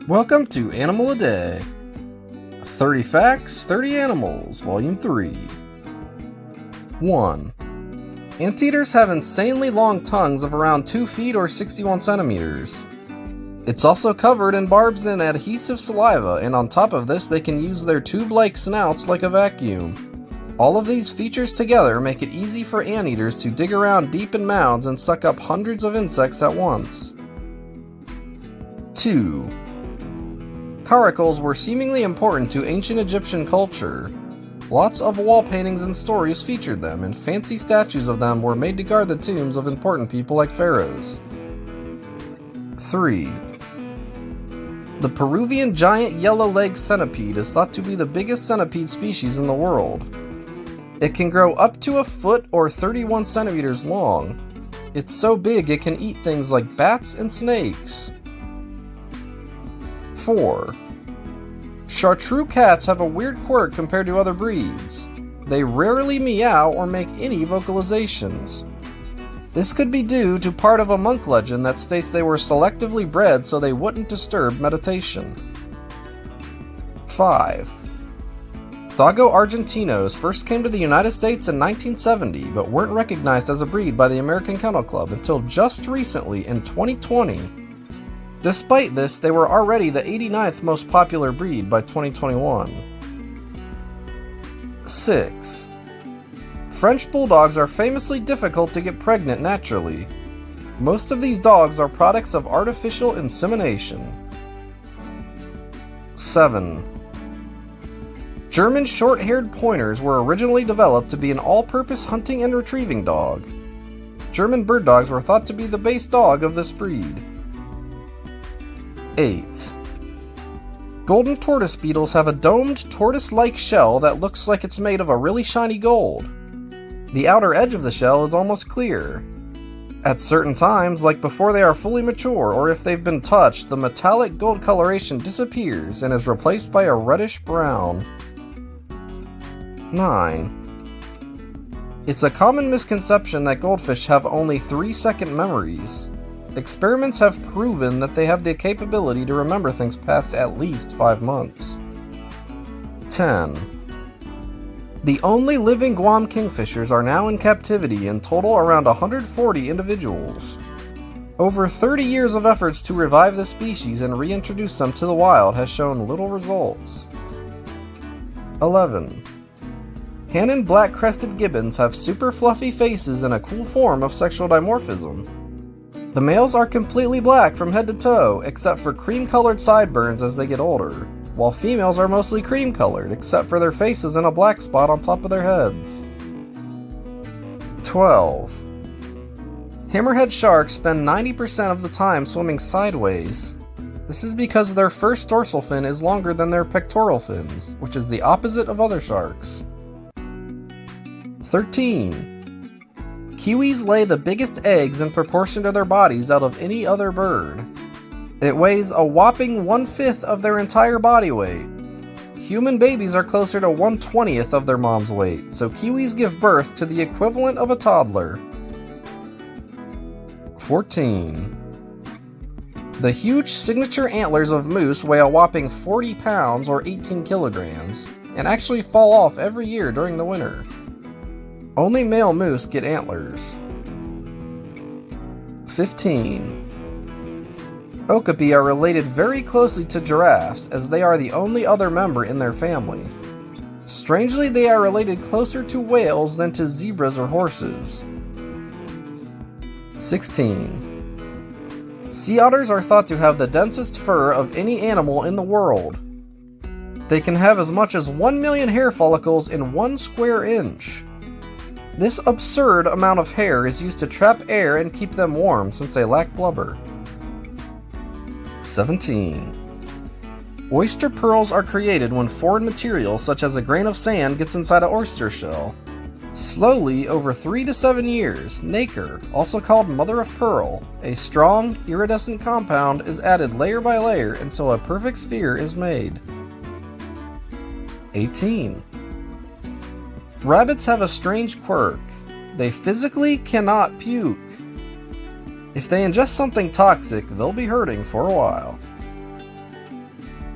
Welcome to Animal a Day. 30 Facts, 30 Animals, Volume 3. 1. Anteaters have insanely long tongues of around 2 feet or 61 centimeters. It's also covered in barbs and adhesive saliva, and on top of this they can use their tube-like snouts like a vacuum. All of these features together make it easy for anteaters to dig around deep in mounds and suck up hundreds of insects at once. 2. Caracals were seemingly important to ancient Egyptian culture. Lots of wall paintings and stories featured them, and fancy statues of them were made to guard the tombs of important people like pharaohs. 3. The Peruvian giant yellow-legged centipede is thought to be the biggest centipede species in the world. It can grow up to a foot or 31 centimeters long. It's so big it can eat things like bats and snakes. 4. Chartreux cats have a weird quirk compared to other breeds. They rarely meow or make any vocalizations. This could be due to part of a monk legend that states they were selectively bred so they wouldn't disturb meditation. 5. Dogo argentinos first came to the United States in 1970 but weren't recognized as a breed by the American Kennel Club until just recently in 2020. Despite this, they were already the 89th most popular breed by 2021. 6. French bulldogs are famously difficult to get pregnant naturally. Most of these dogs are products of artificial insemination. 7. German short-haired pointers were originally developed to be an all-purpose hunting and retrieving dog. German bird dogs were thought to be the base dog of this breed. 8. Golden tortoise beetles have a domed, tortoise-like shell that looks like it's made of a really shiny gold. The outer edge of the shell is almost clear. At certain times, like before they are fully mature or if they've been touched, the metallic gold coloration disappears and is replaced by a reddish-brown. 9. It's a common misconception that goldfish have only 3-second memories. Experiments have proven that they have the capability to remember things past at least 5 months. 10. The only living Guam kingfishers are now in captivity, in total around 140 individuals. Over 30 years of efforts to revive the species and reintroduce them to the wild has shown little results. 11. Hannon black-crested gibbons have super fluffy faces and a cool form of sexual dimorphism. The males are completely black from head to toe, except for cream-colored sideburns as they get older, while females are mostly cream-colored, except for their faces and a black spot on top of their heads. 12. Hammerhead sharks spend 90% of the time swimming sideways. This is because their first dorsal fin is longer than their pectoral fins, which is the opposite of other sharks. 13. Kiwis lay the biggest eggs in proportion to their bodies out of any other bird. It weighs a whopping 1/5 of their entire body weight. Human babies are closer to 1/20th of their mom's weight, so kiwis give birth to the equivalent of a toddler. 14. The huge signature antlers of moose weigh a whopping 40 pounds or 18 kilograms, and actually fall off every year during the winter. Only male moose get antlers. 15. Okapi are related very closely to giraffes, as they are the only other member in their family. Strangely, they are related closer to whales than to zebras or horses. 16. Sea otters are thought to have the densest fur of any animal in the world. They can have as much as 1 million hair follicles in 1 square inch. This absurd amount of hair is used to trap air and keep them warm since they lack blubber. 17. Oyster pearls are created when foreign material such as a grain of sand gets inside an oyster shell. Slowly, over 3 to 7 years, nacre, also called mother of pearl, a strong, iridescent compound, is added layer by layer until a perfect sphere is made. 18. Rabbits have a strange quirk. They physically cannot puke. If they ingest something toxic, they'll be hurting for a while.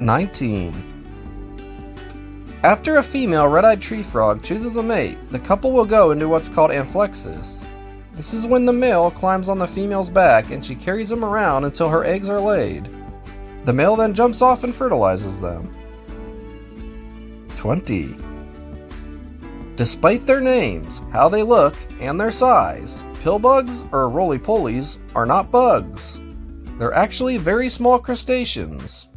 19. After a female red-eyed tree frog chooses a mate, the couple will go into what's called amplexus. This is when the male climbs on the female's back and she carries him around until her eggs are laid. The male then jumps off and fertilizes them. 20. Despite their names, how they look, and their size, pillbugs or roly-polies are not bugs. They're actually very small crustaceans.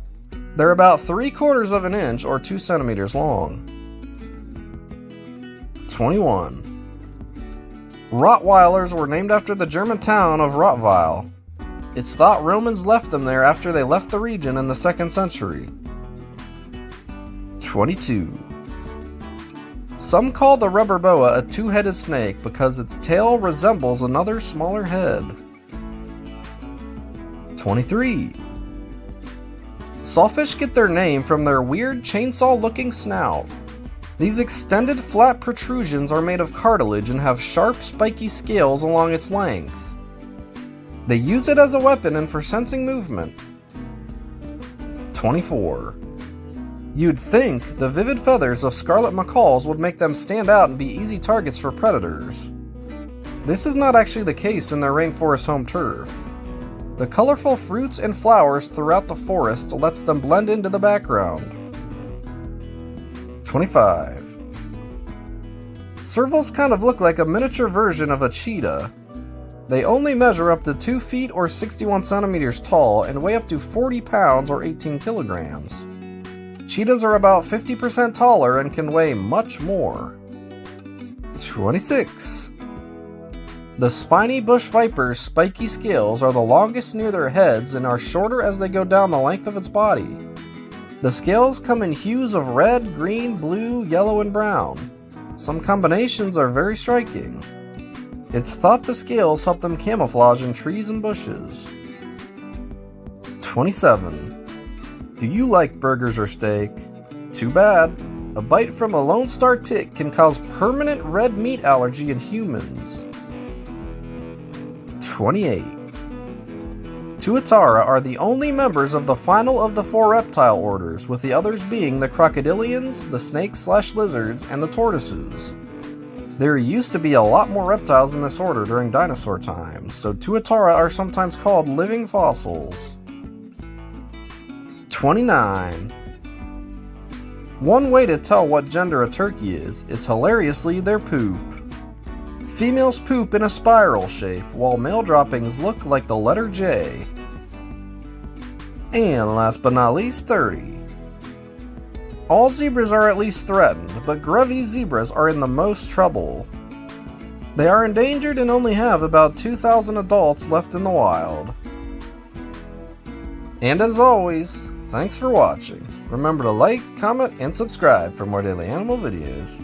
They're about 3/4 of an inch or 2 centimeters long. 21. Rottweilers were named after the German town of Rottweil. It's thought Romans left them there after they left the region in the 2nd century. 22. Some call the rubber boa a two-headed snake because its tail resembles another smaller head. 23. Sawfish get their name from their weird chainsaw-looking snout. These extended flat protrusions are made of cartilage and have sharp, spiky scales along its length. They use it as a weapon and for sensing movement. 24. You'd think the vivid feathers of scarlet macaws would make them stand out and be easy targets for predators. This is not actually the case in their rainforest home turf. The colorful fruits and flowers throughout the forest lets them blend into the background. 25. Servals kind of look like a miniature version of a cheetah. They only measure up to 2 feet or 61 centimeters tall and weigh up to 40 pounds or 18 kilograms. Cheetahs are about 50% taller and can weigh much more. 26. The spiny bush viper's spiky scales are the longest near their heads and are shorter as they go down the length of its body. The scales come in hues of red, green, blue, yellow, and brown. Some combinations are very striking. It's thought the scales help them camouflage in trees and bushes. 27. Do you like burgers or steak? Too bad. A bite from a Lone Star tick can cause permanent red meat allergy in humans. 28. Tuatara are the only members of the final of the 4 reptile orders, with the others being the crocodilians, the snakes/lizards, and the tortoises. There used to be a lot more reptiles in this order during dinosaur times, so Tuatara are sometimes called living fossils. 29. One way to tell what gender a turkey is hilariously their poop. Females poop in a spiral shape, while male droppings look like the letter J. And last but not least, 30. All zebras are at least threatened, but Grevy zebras are in the most trouble. They are endangered and only have about 2,000 adults left in the wild. And as always, thanks for watching. Remember to like, comment, and subscribe for more daily animal videos.